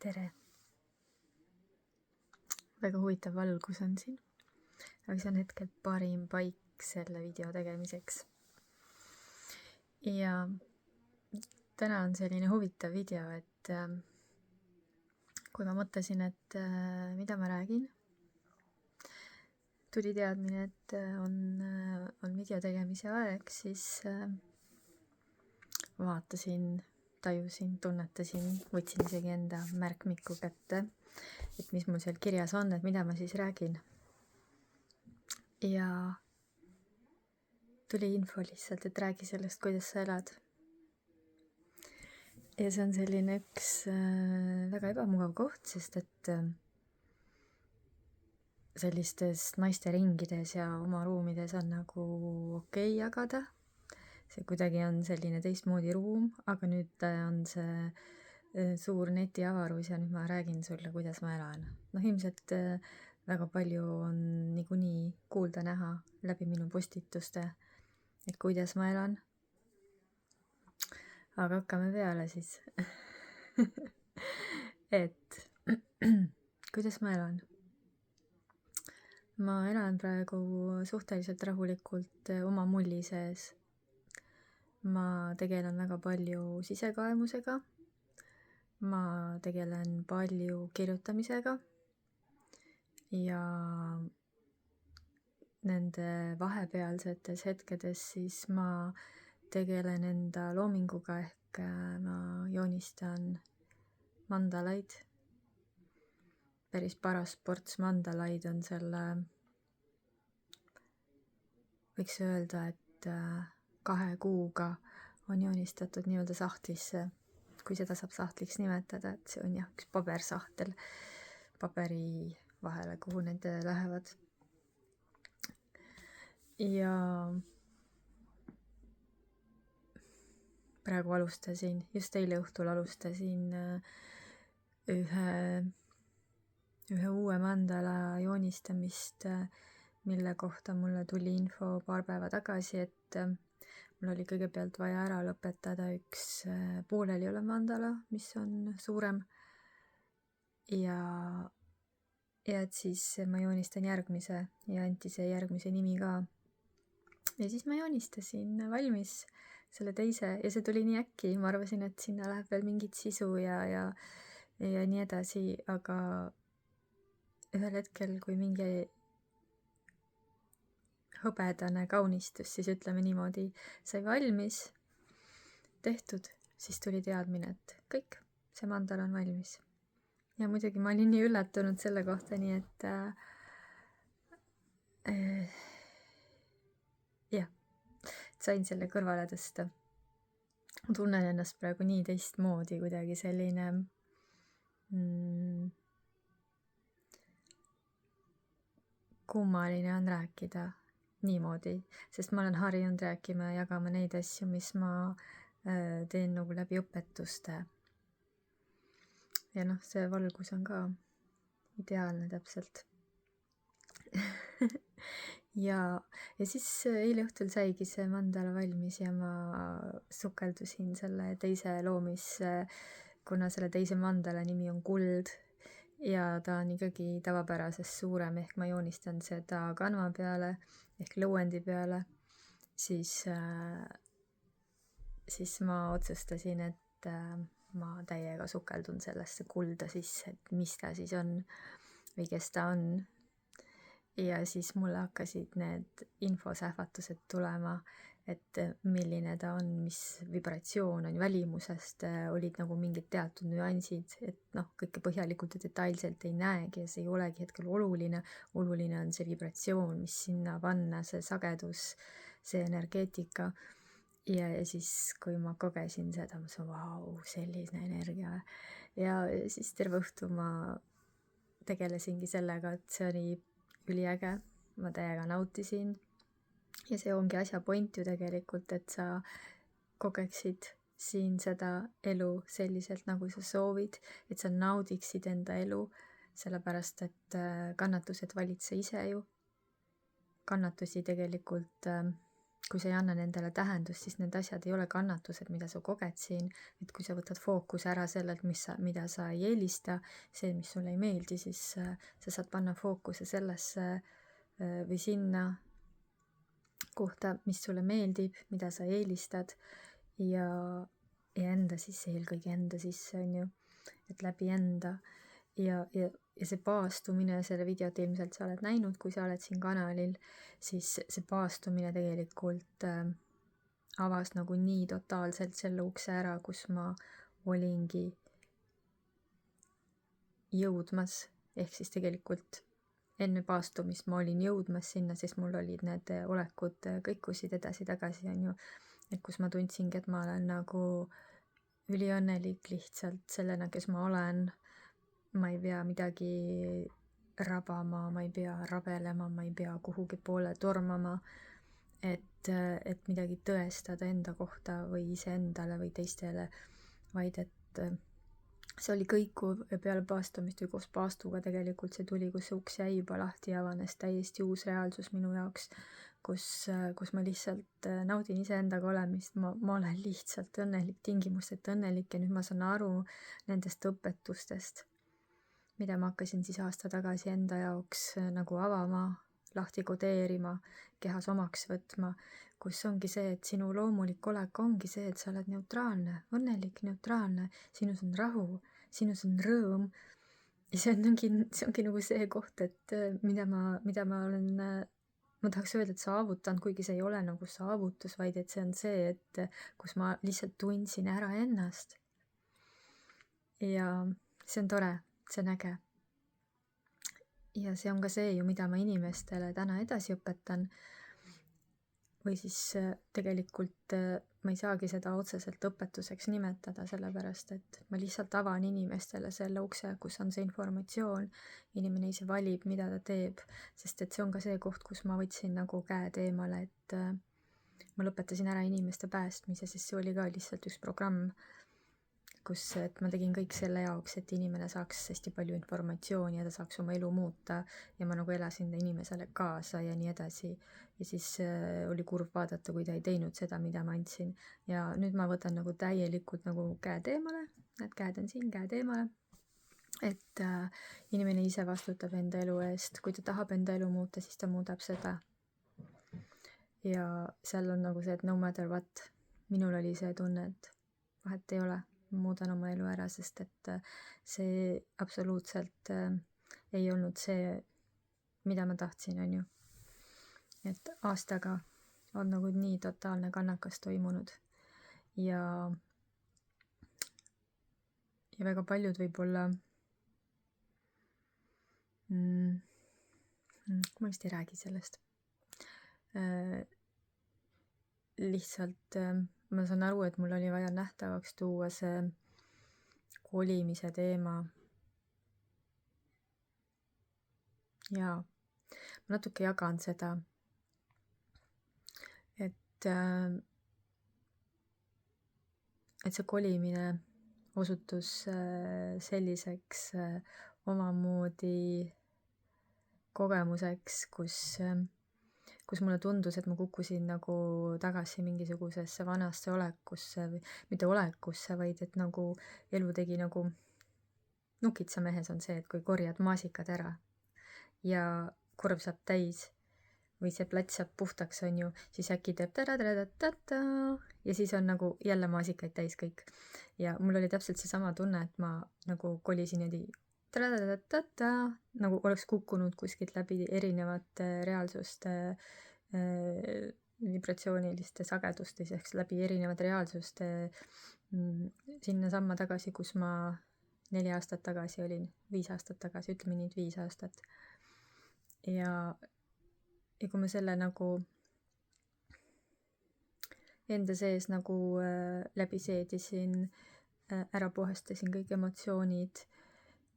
Tere! Väga huvitav valgus on siin, aga see on hetkel parim paik selle video tegemiseks. Ja täna on selline huvitav video, et kui ma mõtlesin, et mida ma räägin, tuli teadmine, et on video tegemise aeg, siis vaatasin, tajusin, tunnetasin, võtsin isegi enda märkmiku kätte, et mis mul seal kirjas on, et mida ma siis räägin. Ja tuli info lihtsalt, et räägi sellest, kuidas sa elad. Ja see on selline üks väga ebamugav koht, sest et sellistes naiste ringides ja oma ruumides on nagu okei jagada. See kuidagi on selline teistmoodi ruum, aga nüüd on see suur netiavarus ja nüüd ma räägin sulle, kuidas ma elan. Ilmselt väga palju on niikuinii kuulda näha läbi minu postituste, et kuidas ma elan. Aga hakkame peale siis. Et kuidas ma elan? Ma elan praegu suhteliselt rahulikult oma mulli sees. Ma tegelen väga palju sisekaemusega. Ma tegelen palju kirjutamisega. Ja nende vahepealsetes hetkedes siis ma tegelen enda loominguga ehk ma joonistan mandalaid. Päris paras ports mandalaid on selle, võiks öelda, et 2 kuuga on joonistatud nii-öelda sahtlisse, kui seda saab sahtliks nimetada, et see on jah, üks pabersahtel paberi vahele, kuhu need lähevad. Ja praegu alustasin, just eile õhtul alustasin ühe uue mandala joonistamist, mille kohta mulle tuli info paar päeva tagasi, et mul oli kõigepealt vaja ära lõpetada üks pooleli olev mandala, mis on suurem. Ja et siis ma joonistan järgmise ja anti see järgmise nimi ka. Ja siis ma joonistasin valmis selle teise ja see tuli nii äkki. Ma arvasin, et sinna läheb veel mingit sisu ja nii edasi, aga ühel hetkel, kui mingi hõbedane kaunistus, siis ütleme niimoodi, sai valmis, tehtud, siis tuli teadmine, et kõik, see mandal on valmis. Ja muidugi ma olin nii üllatunud selle kohta, nii et sain selle kõrvale tõsta. Ma tunnen ennast praegu nii teistmoodi, kuidagi selline kummaline on rääkida niimoodi, sest ma olen harjunud rääkima ja jagama neid asju, mis ma teen nagu läbi õpetuste. Ja see valgus on ka ideaalne täpselt. ja siis eile õhtul saigi see mandala valmis ja ma sukeldusin selle teise loomisse, kuna selle teise mandala nimi on Kuld. Ja ta on ikkagi tavapärasest suurem, ehk ma joonistan seda kanva peale ehk lõuendi peale, siis ma otsustasin, et ma täiega sukeldun sellesse kulda sisse, et mis ta siis on või kes ta on. Ja siis mulle hakkasid need infosähvatused tulema, et milline ta on, mis vibratsioon on välimusest, olid nagu mingid teatud nüansid, et kõike põhjalikult ja detailselt ei näegi ja see ei olegi hetkel oluline. Oluline on see vibratsioon, mis sinna panna, see sagedus, see energeetika. Ja siis, kui ma kogesin seda, ma sain, vau, selline energia. Ja siis terve õhtu ma tegelesingi sellega, et see oli üliäge, ma täiega nautisin. Ja see ongi asja point ju tegelikult, et sa kogeksid siin seda elu selliselt, nagu sa soovid, et sa naudiksid enda elu, sellepärast et kannatused valid sa ise ju. Kannatusi tegelikult kui sa ei anna nendele tähendust, siis need asjad ei ole kannatused, mida sa koged siin, et kui sa võtad fookuse ära sellelt, mida sa ei eelista, see, mis sulle ei meeldi, siis sa saad panna fookuse sellesse või sinna kohta, mis sulle meeldib, mida sa eelistad ja enda sisse, eelkõige enda sisse, on ju, et läbi enda ja see paastumine, selle videot ilmselt sa oled näinud, kui sa oled siin kanalil, siis see paastumine tegelikult avas nagu nii totaalselt selle ukse ära, kus ma olingi jõudmas, ehk siis tegelikult enne paastumist ma olin jõudmas sinna, sest mul olid need olekud kõikusid edasi-tagasi, on ju, et kus ma tundsingi, et ma olen nagu üliõnnelik lihtsalt sellena, kes ma olen. Ma ei pea midagi rabama, ma ei pea rabelema, ma ei pea kuhugi poole tormama, et midagi tõestada enda kohta või iseendale või teistele, vaid et see oli kõikuv ja peale paastumist või koos paastuga tegelikult see tuli, kus see uks jäi juba lahti ja avanes täiesti uus reaalsus minu jaoks, kus ma lihtsalt naudin iseendaga olemist, ma olen lihtsalt õnnelik, tingimusteta õnnelik ja nüüd ma saan aru nendest õpetustest, mida ma hakkasin siis aasta tagasi enda jaoks nagu avama, lahti kodeerima, kehas omaks võtma, kus ongi see, et sinu loomulik olek ongi see, et sa oled neutraalne, õnnelik, neutraalne, sinus on rahu, sinus on rõõm ja see ongi nagu see koht, et mida ma olen, ma tahaks öelda, et saavutan, kuigi see ei ole nagu saavutus, vaid et see on see, et kus ma lihtsalt tundsin ära ennast ja see on tore. See on äge. Ja see on ka see ju, mida ma inimestele täna edasi õpetan. Või siis tegelikult ma ei saagi seda otseselt õpetuseks nimetada, sellepärast et ma lihtsalt avan inimestele selle ukse, kus on see informatsioon. Inimene ise valib, mida ta teeb, sest et see on ka see koht, kus ma võtsin nagu käed eemale, et ma lõpetasin ära inimeste päästmise, sest see oli ka lihtsalt üks programm, et ma tegin kõik selle jaoks, et inimene saaks hästi palju informatsiooni ja ta saaks oma elu muuta ja ma nagu elasin inimesele kaasa ja nii edasi. Ja siis oli kurb vaadata, kui ta ei teinud seda, mida ma andsin. Ja nüüd ma võtan nagu täielikult nagu käed eemale, need käed on siin, käed eemale. Et inimene ise vastutab enda elu eest, kui ta tahab enda elu muuta, siis ta muudab seda. Ja seal on nagu see, et no matter what, minul oli see tunne, et vahet ei ole. Muudan oma elu ära, sest et see absoluutselt ei olnud see, mida ma tahtsin, on ju. Et aastaga on nagu nii totaalne kannakas toimunud ja väga paljud võib-olla ma vist ei räägi sellest. Lihtsalt ma saan aru, et mul oli vaja nähtavaks tuua see kolimise teema. Ja ma natuke jagan seda, et see kolimine osutus selliseks omamoodi kogemuseks, kus mulle tundus, et ma kukkusin nagu tagasi mingisugusesse vanasse olekusse või mitte olekusse, vaid et nagu elu tegi nagu nukitsamehes on see, et kui korjad maasikad ära ja korv saab täis või see plats saab puhtaks, on ju, siis äkki teeb ta-da-da-da-da-da ja siis on nagu jälle maasikaid täis kõik. Ja mul oli täpselt seesama tunne, et ma nagu kolisin ta-da-da-da-da, nagu oleks kukkunud kuskilt läbi erinevate reaalsuste vibratsiooniliste sageduste, ehk läbi erinevate reaalsuste sinna samma tagasi, kus ma 4 aastat tagasi olin, 5 aastat tagasi, ütleme nii, 5 aastat. Ja kui ma selle nagu enda sees nagu läbi seedisin, ära puhastasin kõik emotsioonid,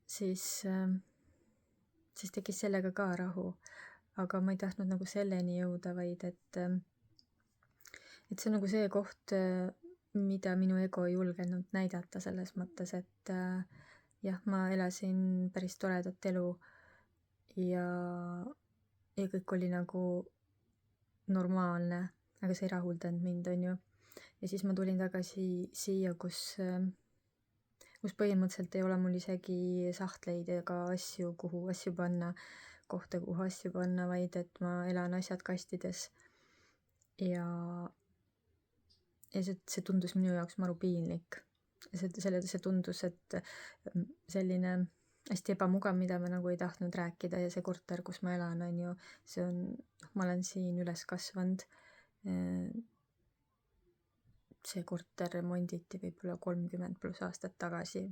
siis tekkis sellega ka rahu. Aga ma ei tahtnud nagu selleni jõuda, vaid et see on nagu see koht, mida minu ego ei julgenud näidata selles mõttes, et jah, ma elasin päris toredat elu ja kõik oli nagu normaalne aga see ei rahuldanud mind, on ju. Ja siis ma tulin tagasi siia, kus põhimõtteliselt ei ole mul isegi sahtleid ega asju, kuhu asju panna, kohta, kuhu asju panna, vaid et ma elan asjad kastides. Ja see tundus minu jaoks maru piinlik. See tundus, et selline hästi ebamugav, mida ma nagu ei tahtnud rääkida, ja see korter, kus ma elan, on ju, ma olen siin üles kasvanud. See korter remonditi võib-olla 30+ aastat tagasi.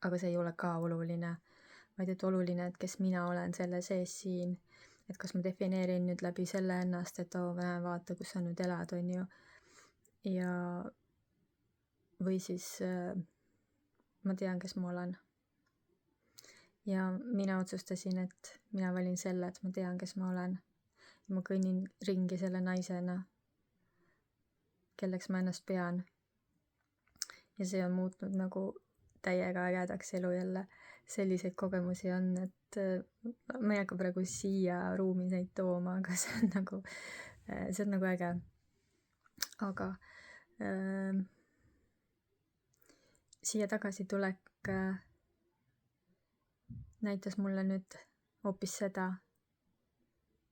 Aga see ei ole ka oluline, vaid et oluline, et kes mina olen selle sees siin, et kas ma defineerin nüüd läbi selle ennast, et vaata, kus sa nüüd elad, on ju. Ja või siis ma tean, kes ma olen. Ja mina otsustasin, et mina valin selle, et ma tean, kes ma olen. Ja ma kõnnin ringi selle naisena, kelleks ma ennast pean. Ja see on muutnud nagu täiega ägedaks elu jälle. Selliseid kogemusi on, et ma ei hakka praegu siia ruumi neid tooma, aga see on nagu äge. Aga siia tagasi tulek näitas mulle nüüd hoopis seda,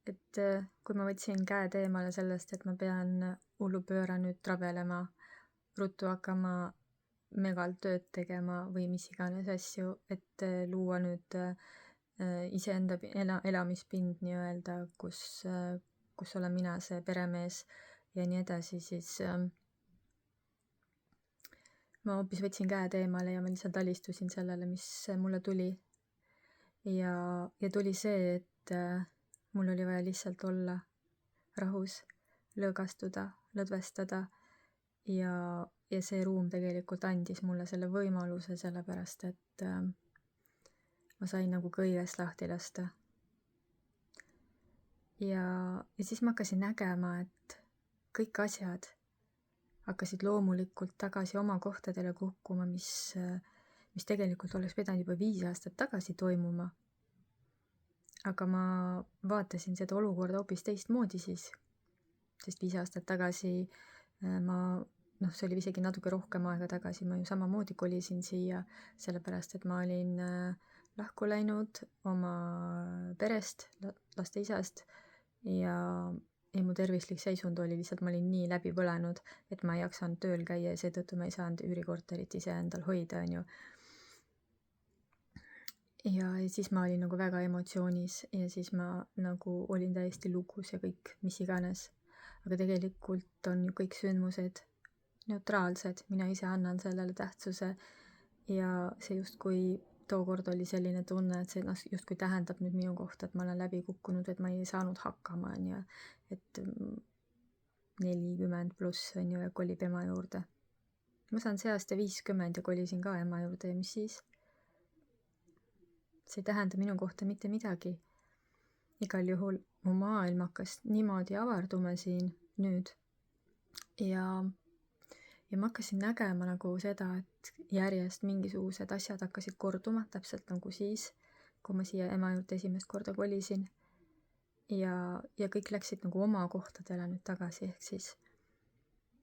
et kui ma võtsin käed eemale sellest, et ma pean hullupööra nüüd travelema, ruttu hakkama megalt tööd tegema või mis iganes asju, et luua nüüd iseenda elamispind nii-öelda, kus olen mina see peremees ja nii edasi, siis ma hoopis võtsin käed eemale ja ma lihtsalt alistusin sellele, mis mulle tuli. Ja tuli see, et mul oli vaja lihtsalt olla rahus, lõõgastuda, lõdvestada ja see ruum tegelikult andis mulle selle võimaluse, sellepärast et ma sain nagu kõigest lahti lasta. Ja siis ma hakkasin nägema, et kõik asjad hakkasid loomulikult tagasi oma kohtadele kukkuma, mis tegelikult oleks pidanud juba 5 aastat tagasi toimuma. Aga ma vaatasin seda olukorda hoopis teistmoodi siis, sest 5 aastat tagasi see oli isegi natuke rohkem aega tagasi, ma ju samamoodi kolisin siia, sellepärast et ma olin lahku läinud oma perest, laste isast ja mu tervislik seisund oli lihtsalt, ma olin nii läbi põlenud, et ma ei jaksanud tööl käia ja seetõttu ma ei saanud üürikorterit ise endal hoida, on ju. Ja siis ma olin nagu väga emotsioonis ja siis ma nagu olin täiesti lukus ja kõik, mis iganes. Aga tegelikult on ju kõik sündmused neutraalsed, mina ise annan sellele tähtsuse ja see justkui tookord oli selline tunne, et see justkui tähendab nüüd minu kohta, et ma olen läbi kukkunud, et ma ei saanud hakkama, on ju, et 40+ on ju ja kolib ema juurde. Ma saan see aasta 50 ja kolisin ka ema juurde ja mis siis? See ei tähenda minu kohta mitte midagi. Igal juhul mu maailm hakkas niimoodi avarduma siin nüüd ja ma hakkasin nägema nagu seda, et järjest mingisugused asjad hakkasid korduma, täpselt nagu siis, kui ma siia ema juurde esimest korda kolisin. Ja kõik läksid nagu oma kohtadele nüüd tagasi, ehk siis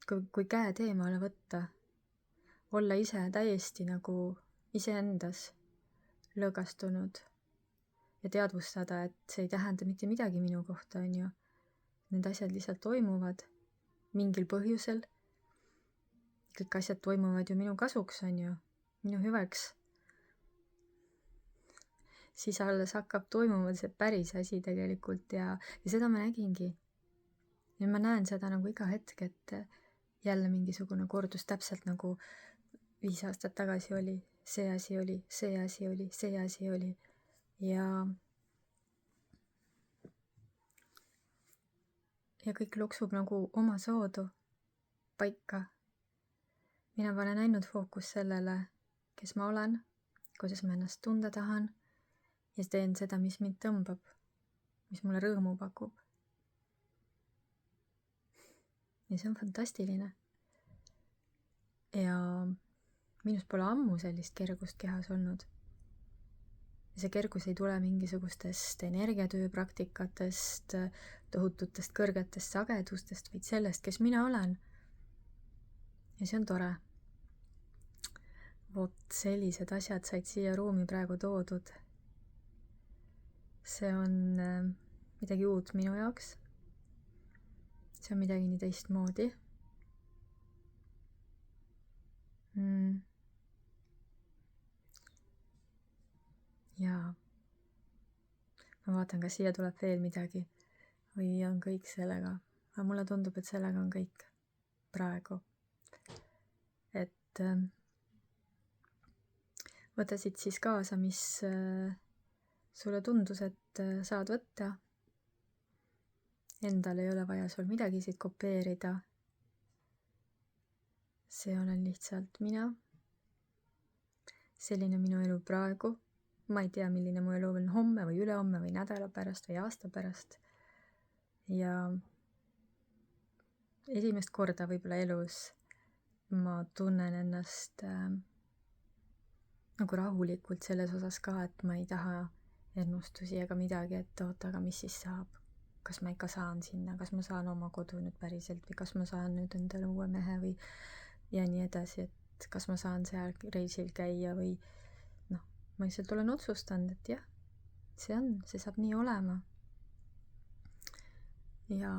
kui käed eemale võtta, olla ise täiesti nagu iseendas lõõgastunud ja teadvustada, et see ei tähenda mitte midagi minu kohta, on ju. Need asjad lihtsalt toimuvad mingil põhjusel. Kõik asjad toimuvad ju minu kasuks, on ju, minu hüveks. Siis alles hakkab toimuma see päris asi tegelikult ja seda ma nägingi. Ja ma näen seda nagu iga hetk, et jälle mingisugune kordus täpselt nagu 5 aastat tagasi oli. See asi oli, see asi oli, see asi oli. Ja kõik loksub nagu oma soodu paika. Mina panen ainult fookus sellele, kes ma olen, kuidas ma ennast tunda tahan ja teen seda, mis mind tõmbab, mis mulle rõõmu pakub. Ja see on fantastiline. Ja minust pole ammu sellist kergust kehas olnud. ja see kergus ei tule mingisugustest energiatööpraktikatest, tohututest kõrgetest sagedustest, vaid sellest, kes mina olen. ja see on tore. Vot sellised asjad said siia ruumi praegu toodud. See on midagi uut minu jaoks. See on midagi nii teistmoodi. Jaa. Ma vaatan, kas siia tuleb veel midagi või on kõik sellega. Aga mulle tundub, et sellega on kõik praegu. Et võta siit siis kaasa, mis sulle tundus, et saad võtta. Endal ei ole vaja sul midagi siit kopeerida. See olen lihtsalt mina. Selline minu elu praegu. Ma ei tea, milline mu elu on homme või ülehomme või nädala pärast või aasta pärast. Ja esimest korda võib-olla elus ma tunnen ennast nagu rahulikult selles osas ka, et ma ei taha ennustusi ega midagi, et oota, aga mis siis saab? Kas ma ikka saan sinna? Kas ma saan oma kodu nüüd päriselt või kas ma saan nüüd endale uue mehe või ja nii edasi, et kas ma saan seal reisil käia või ma lihtsalt olen otsustanud, et jah, see saab nii olema. Ja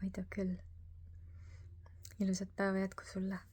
aitab küll. Ilusat päeva jätku sulle!